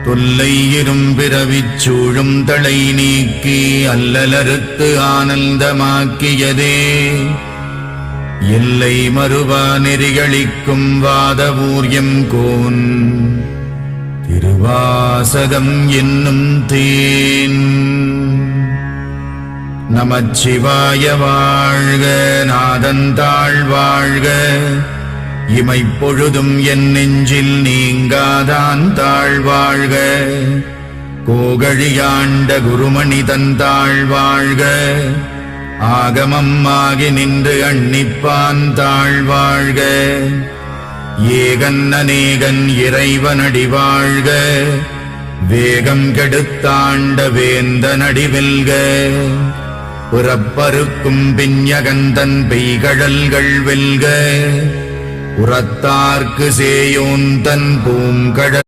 தொல்லை இரும்பிறவிச் சூழும் தளை நீக்கி அல்லலறுத்து ஆனந்தமாக்கியதே எல்லை மறுவா நெறிகளிக்கும் வாதவூர்யம் கோன் திருவாசகம் என்னும் தேன். நமச்சிவாய வாழ்க, நாதந்தாள் வாழ்க, இமைப்பொழுதும் என் நெஞ்சில் நீங்காதான் தாழ்வாழ்க. கோகழியாண்ட குருமணி தந்தாள் வாழ்க, ஆகமம் ஆகி நின்று அன்னிப்பான் தாழ்வாழ்க. ஏகன் அநேகன் இறைவனடி வாழ்க, வேகம் கெடுத்தாண்ட வேந்தனடி வெல்க. புறப்பருக்கும் பிஞகந்தன் பெய்கழல்கள் வெல்க, உரத்தார்க்கு சேயோன் தன் பூங்கழல்